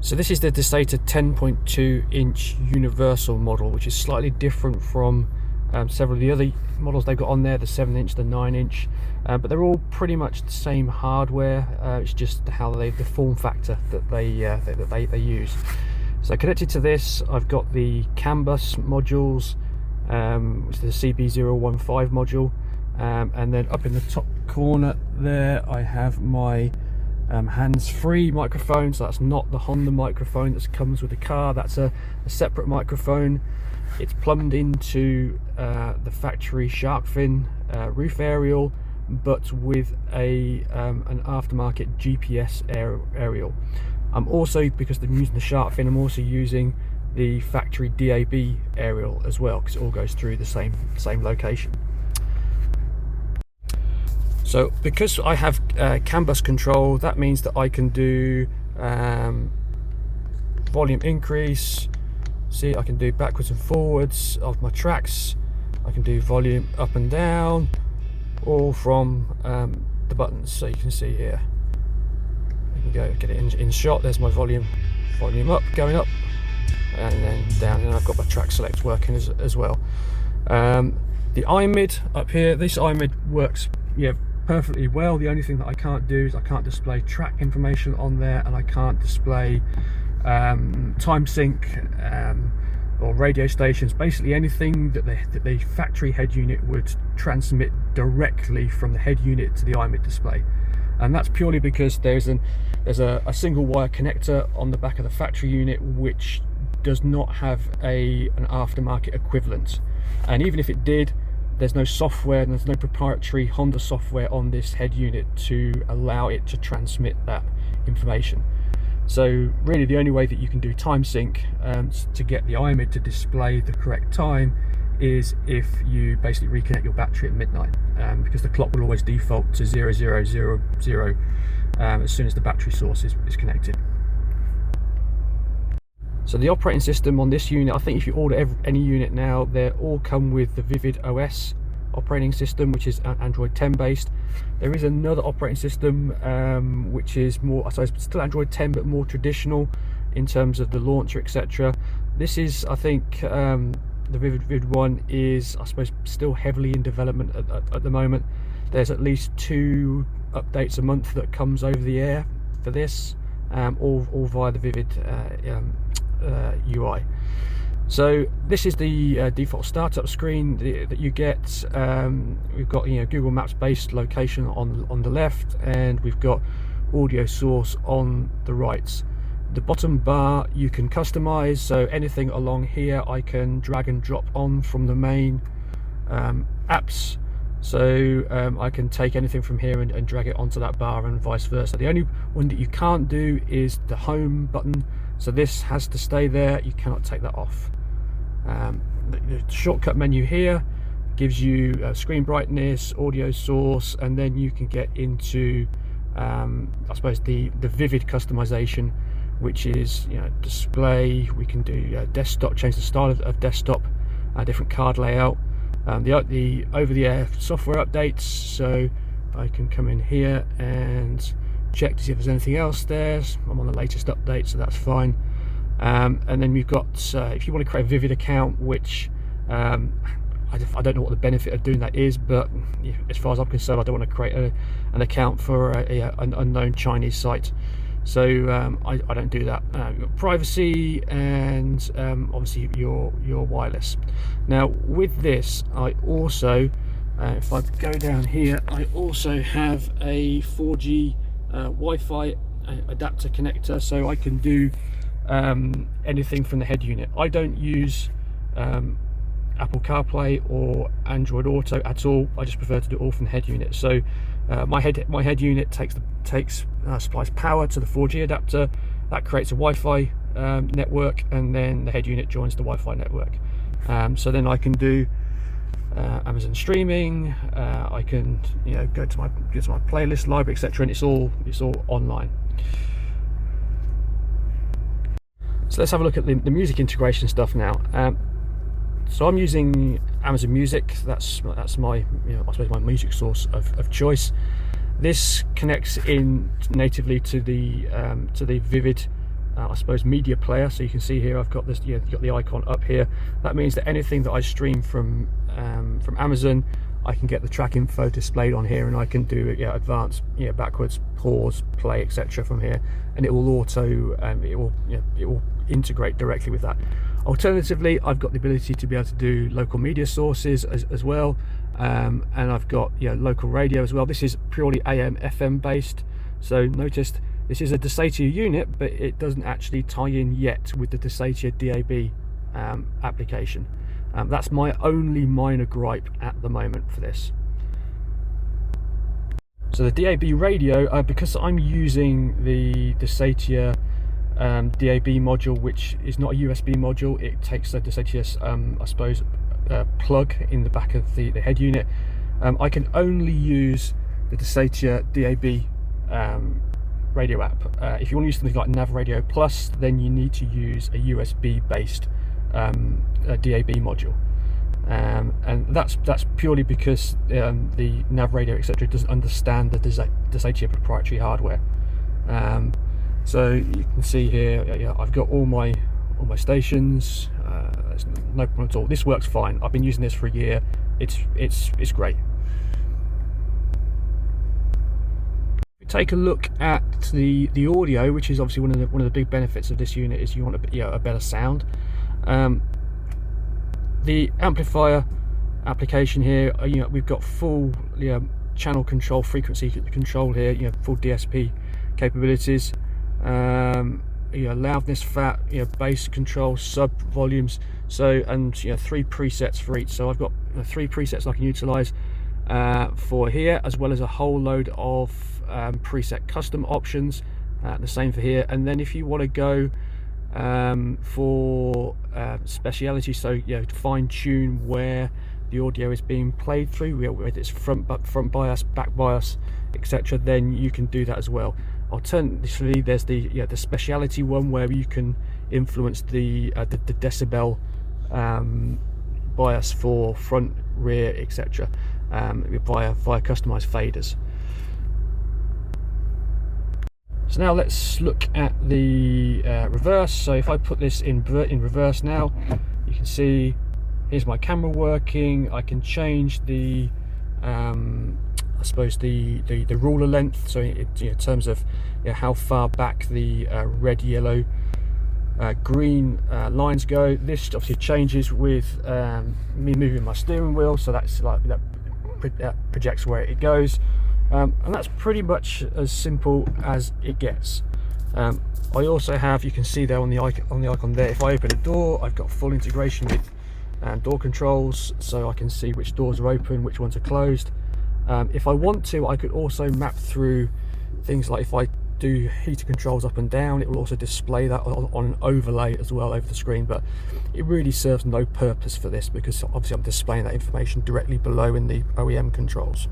So this is the Dasaita 10.2 inch universal model, which is slightly different from several of the other models they've got on there, the 7 inch, the 9 inch, but they're all pretty much the same hardware. It's just how the form factor that they use. So connected to this, I've got the CAN bus modules, which is the CB015 module, and then up in the top corner there I have my hands-free microphone. So that's not the Honda microphone that comes with the car, that's a separate microphone. It's plumbed into the factory shark fin roof aerial, but with an aftermarket GPS aerial. I'm also, because I'm using the shark fin, I'm also using the factory DAB aerial as well, because it all goes through the same location. So because I have CAN bus control, that means that I can do volume increase. See, I can do backwards and forwards of my tracks. I can do volume up and down, all from the buttons. So you can see here, I can go get it in shot. There's my volume up, going up, and then down, and I've got my track select working as well. The iMid up here, this iMid works perfectly well. The only thing that I can't do is I can't display track information on there, and I can't display time sync or radio stations, basically anything that the factory head unit would transmit directly from the head unit to the iMid display. And that's purely because there's a single wire connector on the back of the factory unit which does not have an aftermarket equivalent, and even if it did, there's no software and there's no proprietary Honda software on this head unit to allow it to transmit that information. So really the only way that you can do time sync to get the iMid to display the correct time is if you basically reconnect your battery at midnight, because the clock will always default to 0000 as soon as the battery source is connected. So the operating system on this unit, I think if you order any unit now, they all come with the Vivid OS operating system, which is Android 10 based. There is another operating system which is more, I suppose, still Android 10 but more traditional in terms of the launcher, etc. This is, I think, the Vivid one is, I suppose, still heavily in development at the moment. There's at least 2 updates a month that comes over the air for this, all via the Vivid UI. So this is the default startup screen that you get. We've got Google Maps based location on the left, and we've got audio source on the right. The bottom bar you can customize, so anything along here I can drag and drop on from the main apps. So I can take anything from here and drag it onto that bar, and vice versa. The only one that you can't do is the home button. So this has to stay there, you cannot take that off. The shortcut menu here gives you screen brightness, audio source, and then you can get into I suppose the Vivid customization, which is display. We can do desktop, change the style of desktop, different card layout, the over-the-air software updates. So I can come in here and check to see if there's anything else there. I'm on the latest update, so that's fine. And then we've got if you want to create a Vivid account, which I don't know what the benefit of doing that is, but as far as I'm concerned, I don't want to create an account for an unknown Chinese site, so I don't do that. You've got privacy and obviously your wireless. Now with this, I also if I go down here, I also have a 4G Wi-Fi adapter connector, so I can do anything from the head unit. I don't use Apple CarPlay or Android Auto at all. I just prefer to do it all from the head unit. So my head unit supplies power to the 4G adapter. That creates a Wi-Fi network, and then the head unit joins the Wi-Fi network. So then I can do Amazon streaming. I can go to my playlist library, etc., and it's all online. So let's have a look at the music integration stuff now. So I'm using Amazon Music. That's my I suppose my music source of choice. This connects in natively to the Vivid I suppose, media player. So you can see here I've got this, you've got the icon up here. That means that anything that I stream from Amazon, I can get the track info displayed on here, and I can do advanced, backwards, pause, play, etc. from here, and it will auto, it will integrate directly with that. Alternatively, I've got the ability to be able to do local media sources as well, and I've got local radio as well. This is purely AM FM based, so notice this is a Dasaita unit, but it doesn't actually tie in yet with the Dasaita DAB application. That's my only minor gripe at the moment for this. So the DAB radio, because I'm using the Dasaita DAB module, which is not a USB module, it takes the Dasaita, I suppose, plug in the back of the head unit. I can only use the Dasaita DAB radio app. If you want to use something like Nav Radio Plus, then you need to use a USB based DAB module, and that's purely because the Nav Radio etc. doesn't understand the Dasaita proprietary hardware. So you can see here, I've got all my stations. There's no problem at all. This works fine. I've been using this for a year. It's great. Take a look at the audio, which is obviously one of the big benefits of this unit, is you want a better sound. The amplifier application here, we've got full channel control, frequency control here, full DSP capabilities, loudness, fat, bass control, sub volumes, and 3 presets for each. So I've got 3 presets I can utilize for here, as well as a whole load of preset custom options, the same for here. And then if you want to go for speciality, so to fine tune where the audio is being played through, whether it's front bias, back bias, etc., then you can do that as well. Alternatively, there's the speciality one, where you can influence the decibel bias for front, rear, etc., via customized faders. So now let's look at the reverse. So if I put this in reverse now, you can see here's my camera working. I can change the I suppose the ruler length, so in terms of how far back the red, yellow, green lines go. This obviously changes with me moving my steering wheel, so that's like that projects where it goes. And that's pretty much as simple as it gets. I also have, you can see there on the icon there, if I open a door, I've got full integration with door controls, so I can see which doors are open, which ones are closed. If I want to, I could also map through things like, if I do heater controls up and down, it will also display that on an overlay as well over the screen, but it really serves no purpose for this, because obviously I'm displaying that information directly below in the OEM controls.